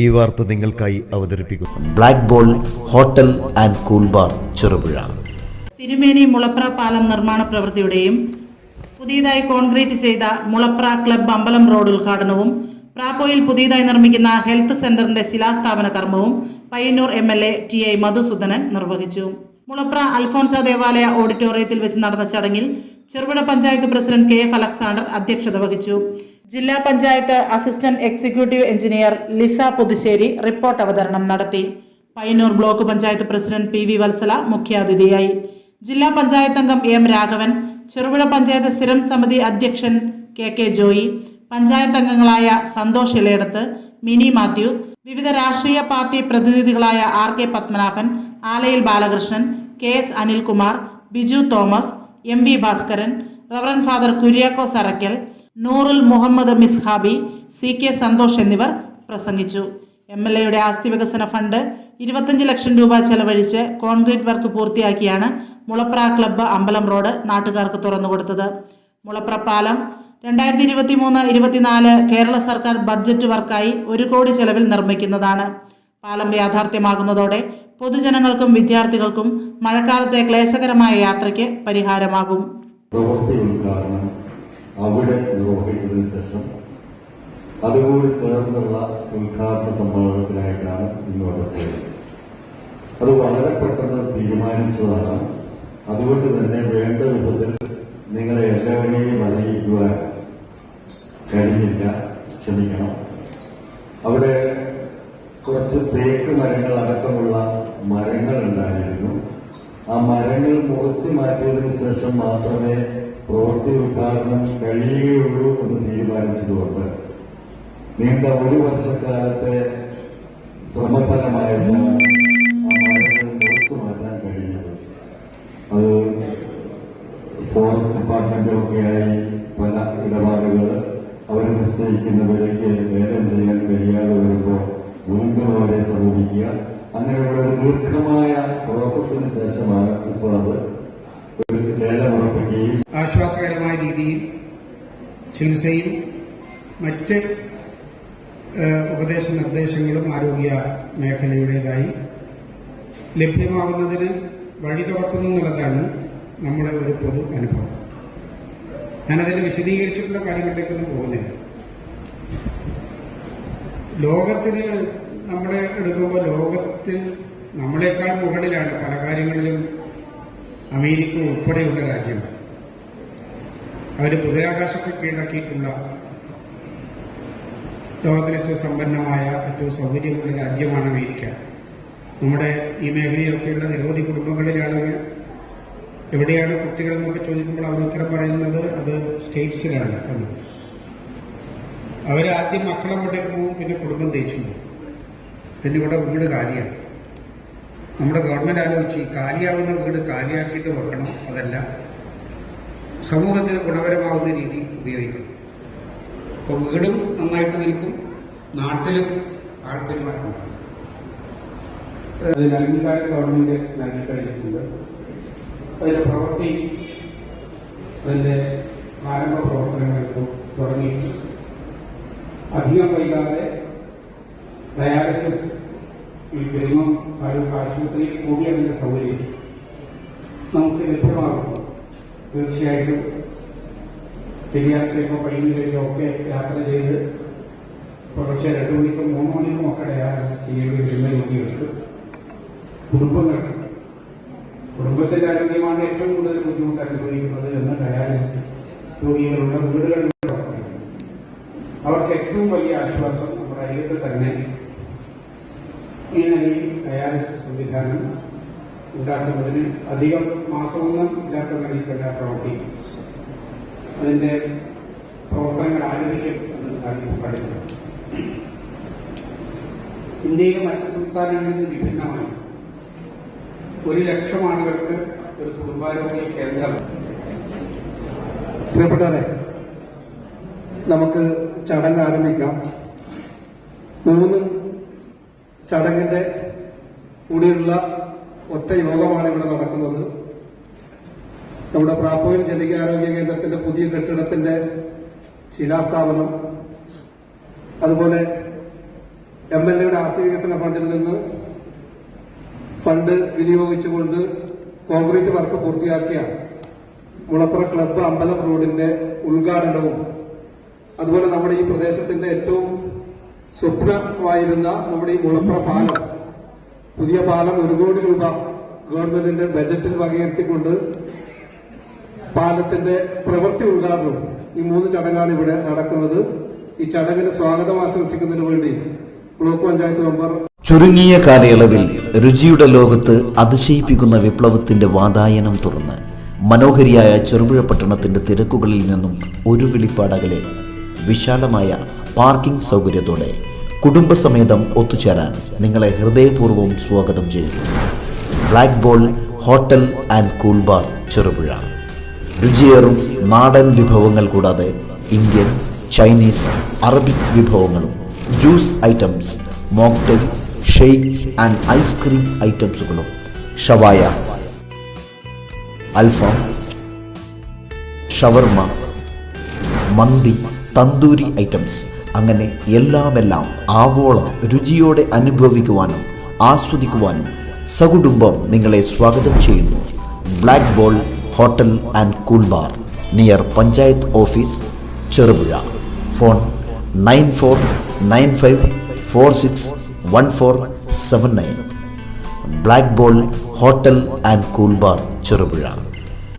ഈ വാർത്ത നിങ്ങൾക്കായി അവതരിപ്പിക്കുന്നു black ball hotel and cool bar Cherupuzha. തിരുമേനി മുളപ്ര പാലം നിർമ്മാണ പ്രവൃത്തിയുടെയും പുതിയതായി കോൺക്രീറ്റ് ചെയ്ത മുളപ്ര ക്ലബ് അമ്പലം റോഡ് ഉദ്ഘാടനവും പ്രാപ്പോയിൽ പുതിയതായി നിർമ്മിക്കുന്ന ഹെൽത്ത് സെന്ററിന്റെ ശിലാസ്ഥാപന കർമ്മവും പയ്യന്നൂർ MLA TI മധുസൂദനൻ നിർവഹിച്ചു. മുളപ്ര അൽഫോൻസ ദേവാലയ ഓഡിറ്റോറിയത്തിൽ വെച്ച് നടന്ന ചടങ്ങിൽ Cherupuzha panchayat president KF Alexander അധ്യക്ഷത വഹിച്ചു. ജില്ലാ panchayat assistant executive engineer Lisa Puthussery report അവതരണം നടത്തി. Payyanur block panchayat president PV Vatsala മുഖ്യാതിഥിയായി. ജില്ലാ പഞ്ചായത്ത് അംഗം M രാഘവൻ, ചെറുപുഴ പഞ്ചായത്ത് സ്ഥിരം സമിതി അധ്യക്ഷൻ KK ജോയി, പഞ്ചായത്ത് അംഗങ്ങളായ സന്തോഷ് ഇളയടത്ത്, മിനി മാത്യു, വിവിധ രാഷ്ട്രീയ പാർട്ടി പ്രതിനിധികളായ RK Padmanabhan, Alayil Balakrishnan, KS Anilkumar, Biju Thomas, MV Bhaskaran, reverend father Kuriakose Araykkal, Noorul Muhammad മിസ്ഹാബി, CK Santhosh എന്നിവർ പ്രസംഗിച്ചു. MLAയുടെ ആസ്തി വികസന ഫണ്ട് 25 ലക്ഷം രൂപ ചെലവഴിച്ച് കോൺക്രീറ്റ് വർക്ക് പൂർത്തിയാക്കിയാണ് മുളപ്ര ക്ലബ്ബ് അമ്പലം റോഡ് നാട്ടുകാർക്ക് തുറന്നുകൊടുത്തത്. മുളപ്ര പാലം 2023-24 കേരള സർക്കാർ ബഡ്ജറ്റ് വർക്കായി 1 കോടി ചെലവിൽ നിർമ്മിക്കുന്നതാണ്. പാലം യാഥാർത്ഥ്യമാകുന്നതോടെ പൊതുജനങ്ങൾക്കും വിദ്യാർത്ഥികൾക്കും മഴക്കാലത്തെ ക്ലേശകരമായ യാത്രയ്ക്ക് പരിഹാരമാകും. അവിടെ നിർവഹിച്ചതിന് ശേഷം അതുകൂടി ചേർന്നുള്ള ഉദ്ഘാടന സമ്മേളനത്തിനായിട്ടാണ് ഇങ്ങോട്ട് പോയത്. അത് വളരെ പെട്ടെന്ന് തീരുമാനിച്ചതാണ്. അതുകൊണ്ട് തന്നെ വേണ്ട വിധത്തിൽ നിങ്ങളെ എല്ലാവരെയും അറിയിക്കുവാൻ കഴിഞ്ഞില്ല, ക്ഷമിക്കണം. അവിടെ കുറച്ച് തേക്ക് മരങ്ങൾ അടക്കമുള്ള മരങ്ങൾ ഉണ്ടായിരുന്നു. ആ മരങ്ങൾ മുറിച്ചു മാറ്റിയതിനു ശേഷം മാത്രമേ പ്രവൃത്തി ഉദ്ഘാടനം കഴിയുകയുള്ളൂ എന്ന് തീരുമാനിച്ചതുകൊണ്ട് നീണ്ട 1 വർഷക്കാലത്തെ ശ്രമഫലമായിട്ടാണ് ആ മരങ്ങൾ മുറിച്ചു മാറ്റാൻ കഴിയുന്നത്. അത് ഫോറസ്റ്റ് ഡിപ്പാർട്ട്മെന്റൊക്കെയായി പല ഇടപാടുകൾ അവർ നിശ്ചയിക്കുന്ന വിലയ്ക്ക് ലേലം ചെയ്യാൻ കഴിയാതെ വരുമ്പോൾ വീണ്ടും അവരെ സമീപിക്കുക, അങ്ങനെയുള്ള ഒരു ദീർഘമായ പ്രോസസ്സിന് ശേഷമാണ് ഇപ്പോൾ അത് ഒരു ലേലം ഉറപ്പിക്കുകയും ആശ്വാസകരമായ രീതിയിൽ ചികിത്സയും മറ്റ് ഉപദേശ നിർദ്ദേശങ്ങളും ആരോഗ്യ മേഖലയുടേതായി ലഭ്യമാകുന്നതിന് വഴി തുറക്കുന്നു എന്നുള്ളതാണ് നമ്മുടെ ഒരു പൊതു അനുഭവം. ഞാനതിന് വിശദീകരിച്ചിട്ടുള്ള കാര്യങ്ങളിലേക്കൊന്നും പോകുന്നില്ല. ലോകത്തിന് നമ്മളെ എടുക്കുമ്പോൾ ലോകത്തിൽ നമ്മളെക്കാൾ മുകളിലാണ് പല കാര്യങ്ങളിലും അമേരിക്ക ഉൾപ്പെടെയുള്ള രാജ്യങ്ങൾ. അവർ ബഹിരാകാശത്തെ കീഴടക്കിയിട്ടുള്ള ലോകത്തിലെ ഏറ്റവും സമ്പന്നമായ ഏറ്റവും സൗകര്യമുള്ള രാജ്യമാണ് അമേരിക്ക. നമ്മുടെ ഈ മേഖലയിലൊക്കെയുള്ള നിരവധി കുടുംബങ്ങളിലെ ആളുകൾ എവിടെയാണ് കുട്ടികൾ എന്നൊക്കെ ചോദിക്കുമ്പോൾ അവർ ഉത്തരം പറയുന്നത് അത് സ്റ്റേറ്റ്സിലാണ് എന്ന്. അവരാദ്യം മക്കളെ അങ്ങോട്ടേക്ക് പോകും, പിന്നെ കുടുംബം തേച്ചു പോകും, പിന്നെ ഇവിടെ വീട് കാലിയാണ്. നമ്മുടെ ഗവൺമെന്റ് ആലോചിച്ച് ഈ കാലിയാവുന്ന വീട് കാലിയാക്കിയിട്ട് വെക്കണം, അതല്ല സമൂഹത്തിന് ഗുണപരമാവുന്ന രീതി ഉപയോഗിക്കണം. അപ്പോൾ വീടും നന്നായിട്ട് നിൽക്കും, നാട്ടിലും ആൾപ്പെരുമാറ്റം. അതിന് അംഗീകാരം ഗവൺമെന്റ് നൽകിക്കഴിഞ്ഞിട്ടുണ്ട്. അതിന്റെ പ്രവൃത്തി, അതിന്റെ പ്രാരംഭ പ്രവർത്തനങ്ങൾക്ക് തുടങ്ങി അധികം വൈകാതെ ഡയാലിസിസ് ഈ പെരുമം താലൂക്ക് ആശുപത്രിയിൽ കൂടി അതിന്റെ സൗകര്യം നമുക്ക് ലഭ്യമാകും. തീർച്ചയായിട്ടും ശരിയാക്കിയപ്പോൾ പയ്യന്നൂരിലോ ഒക്കെ യാത്ര ചെയ്ത് പുലർച്ചെ 2 മണിക്കും 3 മണിക്കും ഒക്കെ ഡയാലിസിസ് ചെയ്യേണ്ടി വരുന്ന രോഗികൾക്ക് കുടുംബത്തിന്റെ ആരോഗ്യമാണ് ഏറ്റവും കൂടുതൽ ബുദ്ധിമുട്ട് അനുഭവിക്കുന്നത് എന്ന് ഡയാലിസിസ് രോഗികളുള്ള വീടുകളിൽ അവർക്ക് ഏറ്റവും വലിയ ആശ്വാസം നമ്മുടെ അരികത്ത് തന്നെ ഈ നിലയിൽ ഡയാലിസിസ് സംവിധാനം ഉണ്ടാക്കുന്നതിന് അധികം മാസമൊന്നും ഇല്ലാത്ത നിലയിലുള്ള പ്രവൃത്തി അതിന്റെ പ്രവർത്തനങ്ങൾ ആരംഭിക്കും എന്ന് പഠിക്കുന്നു. ഇന്ത്യയിലെ മറ്റ് സംസ്ഥാനങ്ങളിൽ നിന്ന് വിഭിന്നമായി 1 ലക്ഷം ആളുകൾക്ക് ഒരു കുടുംബാരോഗ്യ കേന്ദ്രം. പ്രിയപ്പെട്ടവരെ, നമുക്ക് ചടങ്ങ് ആരംഭിക്കാം. 3 ചടങ്ങിന്റെ കൂടിയുള്ള ഒറ്റ യോഗമാണ് ഇവിടെ നടക്കുന്നത്. നമ്മുടെ പ്രാപ്പോയിൽ ജനകീയാരോഗ്യ കേന്ദ്രത്തിന്റെ പുതിയ കെട്ടിടത്തിന്റെ ശിലാസ്ഥാപനം, അതുപോലെ MLAയുടെ ആസ്തി വികസന ഫണ്ടിൽ നിന്ന് ഫണ്ട് വിനിയോഗിച്ചുകൊണ്ട് കോൺക്രീറ്റ് വർക്ക് പൂർത്തിയാക്കിയ മുളപ്ര ക്ലബ്ബ് അമ്പലം റോഡിന്റെ ഉദ്ഘാടനവും അതുപോലെ നമ്മുടെ ഈ പ്രദേശത്തിന്റെ ഏറ്റവും സ്വപ്നമായിരുന്ന നമ്മുടെ ഈ മുളപ്ര പാലം, പുതിയ പാലം 1 കോടി രൂപ ഗവൺമെന്റിന്റെ ബജറ്റിൽ വകയിരുത്തിക്കൊണ്ട് പാലത്തിന്റെ പ്രവൃത്തി ഉദ്ഘാടനവും ഈ 3 ചടങ്ങാണ് ഇവിടെ നടക്കുന്നത്. ഈ ചടങ്ങിന് സ്വാഗതം ആശംസിക്കുന്നതിന് വേണ്ടി ബ്ലോക്ക് പഞ്ചായത്ത് മെമ്പർ ചുരുങ്ങിയ കാലയളവിൽ രുചിയുടെ ലോകത്ത് അതിശയിപ്പിക്കുന്ന വിപ്ലവത്തിന്റെ വാതായനം തുറന്ന് മനോഹരിയായ ചെറുപുഴ പട്ടണത്തിന്റെ തിരക്കുകളിൽ നിന്നും ഒരു വിളിപ്പാടകലെ വിശാലമായ പാർക്കിംഗ് സൗകര്യത്തോടെ കുടുംബസമേതം ഒത്തുചേരാൻ നിങ്ങളെ ഹൃദയപൂർവ്വം സ്വാഗതം ചെയ്യുന്നു. Black ball hotel and cool bar Cherupuzha. രുചിയേറും നാടൻ വിഭവങ്ങൾ കൂടാതെ ഇന്ത്യൻ, ചൈനീസ്, അറബിക് വിഭവങ്ങളും juice items, mocktail, shake and ice cream ഐറ്റംസുകളും, ഷവായ, അൽഫാം, ഷവർമ, മന്തി, തന്തൂരി ഐറ്റംസ്, അങ്ങനെ എല്ലാം ആവോളം രുചിയോടെ അനുഭവിക്കുവാനും ആസ്വദിക്കുവാനും സകുടുംബം നിങ്ങളെ സ്വാഗതം ചെയ്യുന്നു. Black ball hotel and cool bar, near panchayat office, Cherupuzha. Phone 9495461479. Black ball hotel and cool bar Cherupuzha.